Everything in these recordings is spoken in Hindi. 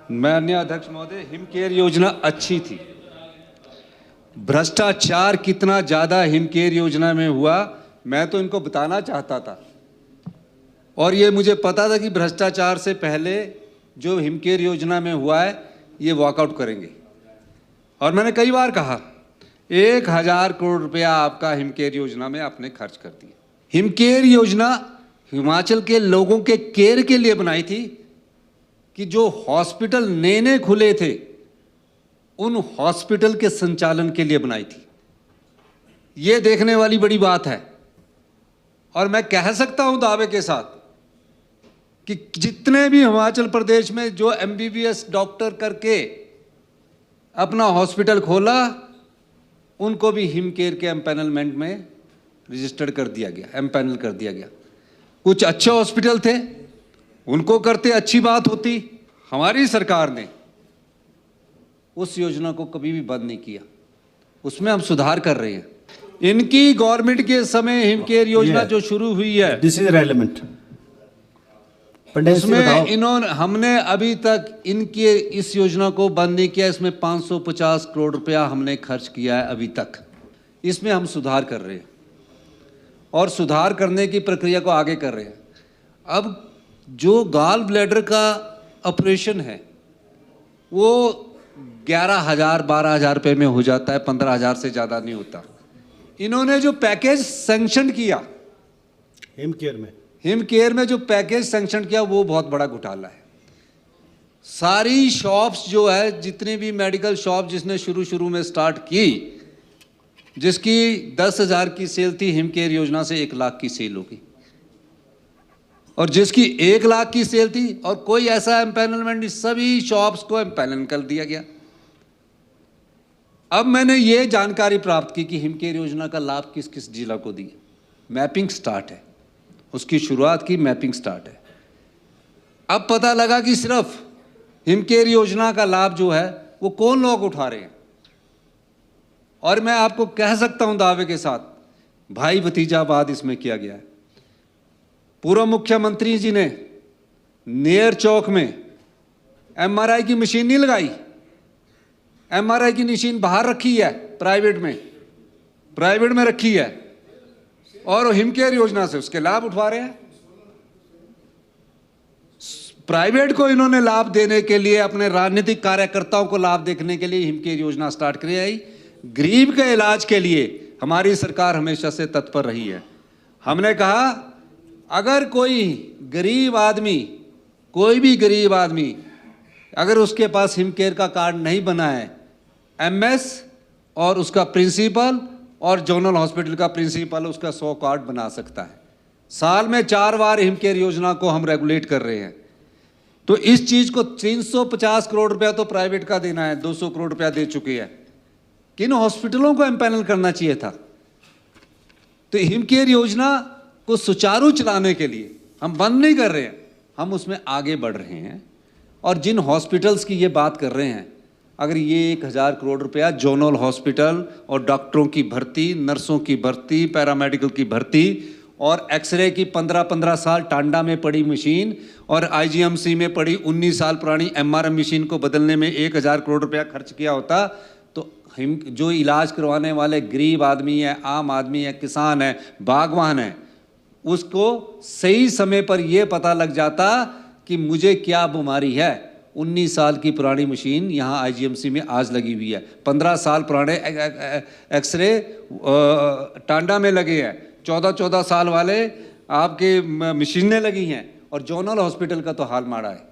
माननीय अध्यक्ष महोदय, हिमकेयर योजना अच्छी थी। भ्रष्टाचार कितना ज़्यादा हिमकेयर योजना में हुआ, मैं तो इनको बताना चाहता था। और ये मुझे पता था कि भ्रष्टाचार से पहले जो हिमकेयर योजना में हुआ है, ये वॉकआउट करेंगे। और मैंने कई बार कहा 1000 करोड़ रुपया आपका हिमकेयर योजना में आपने खर्च कर दिया। हिमकेयर योजना हिमाचल के लोगों के केयर के लिए बनाई थी कि जो हॉस्पिटल नए नए खुले थे, उन हॉस्पिटल के संचालन के लिए बनाई थी। ये देखने वाली बड़ी बात है। और मैं कह सकता हूं दावे के साथ कि जितने भी हिमाचल प्रदेश में जो MBBS डॉक्टर करके अपना हॉस्पिटल खोला, उनको भी हिमकेयर के एम्पैनलमेंट में रजिस्टर्ड कर दिया गया, एम्पैनल कर दिया गया। कुछ अच्छे हॉस्पिटल थे, उनको करते अच्छी बात होती। हमारी सरकार ने उस योजना को कभी भी बंद नहीं किया, उसमें हम सुधार कर रहे हैं। इनकी गवर्नमेंट के समय हिमकेयर योजना जो शुरू हुई है, दिस इज रेलेवेंट। उसमें इन्होंने हमने अभी तक इनके इस योजना को बंद नहीं किया। इसमें 550 करोड़ रुपया हमने खर्च किया है अभी तक। इसमें हम सुधार कर रहे हैं और सुधार करने की प्रक्रिया को आगे कर रहे हैं। अब जो गॉल ब्लैडर का ऑपरेशन है वो 11,000 12,000 रुपये में हो जाता है, 15,000 से ज़्यादा नहीं होता। इन्होंने जो पैकेज सैंक्शन किया हिमकेयर में जो पैकेज सैंक्शन किया, वो बहुत बड़ा घोटाला है। सारी शॉप्स जो है, जितनी भी मेडिकल शॉप जिसने शुरू में स्टार्ट की, जिसकी 10,000 की सेल थी, हिमकेयर योजना से 1 लाख की सेल होगी। और जिसकी 1 लाख की सेल थी और कोई ऐसा एम्पैनलमेंट नहीं, सभी शॉप्स को एम्पैनल कर दिया गया। अब मैंने ये जानकारी प्राप्त की कि हिमकेयर योजना का लाभ किस किस जिला को दिया। मैपिंग स्टार्ट है, उसकी शुरुआत की, मैपिंग स्टार्ट है। अब पता लगा कि सिर्फ हिमकेयर योजना का लाभ जो है वो कौन लोग उठा रहे हैं। और मैं आपको कह सकता हूं दावे के साथ, भाई भतीजावाद इसमें किया गया है। पूर्व मुख्यमंत्री जी ने नेयर चौक में MRI की मशीन नहीं लगाई। MRI की मशीन बाहर रखी है, प्राइवेट में रखी है, और हिमकेयर योजना से उसके लाभ उठा रहे हैं। प्राइवेट को इन्होंने लाभ देने के लिए, अपने राजनीतिक कार्यकर्ताओं को लाभ देखने के लिए हिमकेयर योजना स्टार्ट करी आई। गरीब के इलाज के लिए हमारी सरकार हमेशा से तत्पर रही है। हमने कहा अगर कोई भी गरीब आदमी अगर उसके पास हिमकेयर का कार्ड नहीं बना है, MS और उसका प्रिंसिपल और जोनल हॉस्पिटल का प्रिंसिपल उसका 100 कार्ड बना सकता है। साल में 4 बार हिमकेयर योजना को हम रेगुलेट कर रहे हैं। तो इस चीज को 350 करोड़ रुपया तो प्राइवेट का देना है, 200 करोड़ रुपया दे चुके हैं। किन हॉस्पिटलों को एम्पैनल करना चाहिए था। तो हिमकेयर योजना को सुचारू चलाने के लिए हम बंद नहीं कर रहे हैं, हम उसमें आगे बढ़ रहे हैं। और जिन हॉस्पिटल्स की ये बात कर रहे हैं, अगर ये 1000 करोड़ रुपया जोनल हॉस्पिटल और डॉक्टरों की भर्ती, नर्सों की भर्ती, पैरामेडिकल की भर्ती और एक्सरे की 15-15 साल टांडा में पड़ी मशीन और IGMC में पड़ी 19 साल पुरानी MRM मशीन को बदलने में 1000 करोड़ रुपया खर्च किया होता, तो जो इलाज करवाने वाले गरीब आदमी है, आम आदमी है, किसान है, बागवान है, उसको सही समय पर यह पता लग जाता कि मुझे क्या बीमारी है। 19 साल की पुरानी मशीन यहाँ IGMC में आज लगी हुई है, 15 साल पुराने एक्सरे टांडा में लगे हैं, 14-14 साल वाले आपके मशीनें लगी हैं। और जोनल हॉस्पिटल का तो हाल माड़ा है।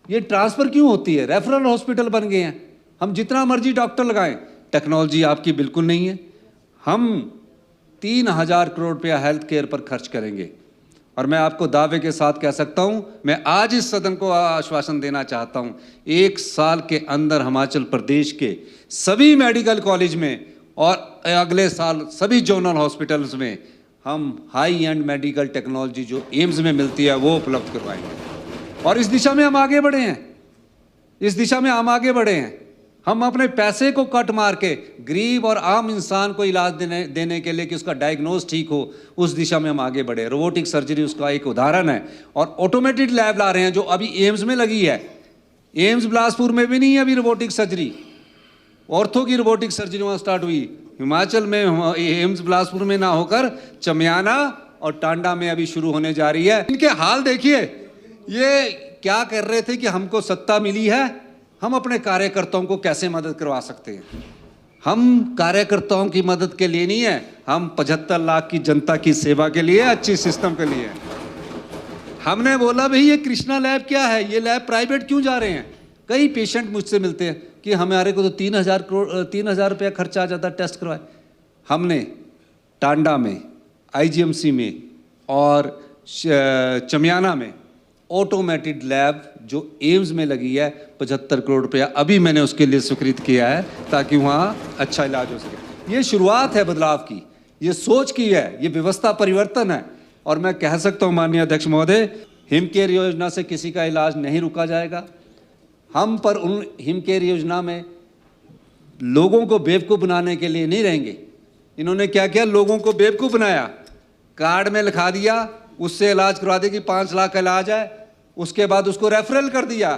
ये ट्रांसफ़र क्यों होती है? रेफरल हॉस्पिटल बन गए हैं, हम जितना मर्जी डॉक्टर लगाएं, टेक्नोलॉजी आपकी बिल्कुल नहीं है। हम 3000 करोड़ रुपया हेल्थ केयर पर खर्च करेंगे। और मैं आपको दावे के साथ कह सकता हूं, मैं आज इस सदन को आश्वासन देना चाहता हूं, 1 साल के अंदर हिमाचल प्रदेश के सभी मेडिकल कॉलेज में और अगले साल सभी जोनल हॉस्पिटल्स में हम हाई एंड मेडिकल टेक्नोलॉजी जो एम्स में मिलती है वो उपलब्ध करवाएंगे। और इस दिशा में हम आगे बढ़े हैं। हम अपने पैसे को कट मार के गरीब और आम इंसान को इलाज देने के लिए कि उसका डायग्नोज ठीक हो, उस दिशा में हम आगे बढ़े। रोबोटिक सर्जरी उसका एक उदाहरण है। और ऑटोमेटेड लैब ला रहे हैं जो अभी एम्स में लगी है। एम्स बिलासपुर में भी नहीं है अभी रोबोटिक सर्जरी, ऑर्थो की रोबोटिक सर्जरी वहाँ स्टार्ट हुई। हिमाचल में एम्स बिलासपुर में ना होकर चमियाना और टांडा में अभी शुरू होने जा रही है। इनके हाल देखिए, ये क्या कर रहे थे कि हमको सत्ता मिली है, हम अपने कार्यकर्ताओं को कैसे मदद करवा सकते हैं। हम कार्यकर्ताओं की मदद के लिए नहीं है, हम 75 लाख की जनता की सेवा के लिए, अच्छी सिस्टम के लिए। हमने बोला भाई ये कृष्णा लैब क्या है, ये लैब प्राइवेट क्यों जा रहे हैं। कई पेशेंट मुझसे मिलते हैं कि हमारे को तो 3,000 रुपया खर्चा आ जाता टेस्ट करवाए। हमने टांडा में, आईजीएमसी में और चमियाना में ऑटोमेटेड लैब जो एम्स में लगी है 75 करोड़ रुपया अभी मैंने उसके लिए स्वीकृत किया है ताकि वहाँ अच्छा इलाज हो सके। ये शुरुआत है बदलाव की, ये सोच की है, ये व्यवस्था परिवर्तन है। और मैं कह सकता हूँ माननीय अध्यक्ष महोदय, हिमकेयर योजना से किसी का इलाज नहीं रुका जाएगा। हम पर उन हिमकेयर योजना में लोगों को बेवकूफ़ बनाने के लिए नहीं रहेंगे। इन्होंने क्या किया, लोगों को बेवकूफ़ बनाया, कार्ड में लिखा दिया, उससे इलाज करवा दिया कि 5 लाख का इलाज है, उसके बाद उसको रेफरल कर दिया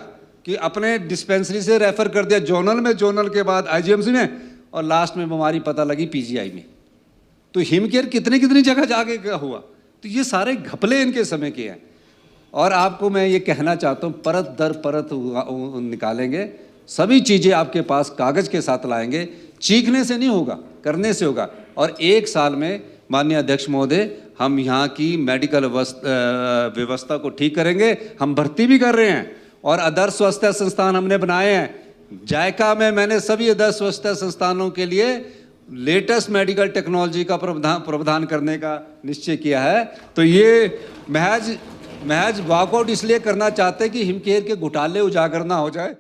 कि अपने डिस्पेंसरी से रेफर कर दिया जोनल में, जोनल के बाद आईजीएमसी में, और लास्ट में बीमारी पता लगी पीजीआई में। तो हिमकेयर कितनी कितनी जगह जाके हुआ। तो ये सारे घपले इनके समय के हैं। और आपको मैं ये कहना चाहता हूँ, परत दर परत निकालेंगे, सभी चीज़ें आपके पास कागज़ के साथ लाएंगे। चीखने से नहीं होगा, करने से होगा। और 1 साल में माननीय अध्यक्ष महोदय, हम यहाँ की मेडिकल व्यवस्था को ठीक करेंगे। हम भर्ती भी कर रहे हैं और आदर्श स्वास्थ्य संस्थान हमने बनाए हैं। जायका में मैंने सभी आदर्श स्वास्थ्य संस्थानों के लिए लेटेस्ट मेडिकल टेक्नोलॉजी का प्रावधान करने का निश्चय किया है। तो ये महज वॉकआउट इसलिए करना चाहते हैं कि हिमकेयर के घोटाले उजागर ना हो जाए।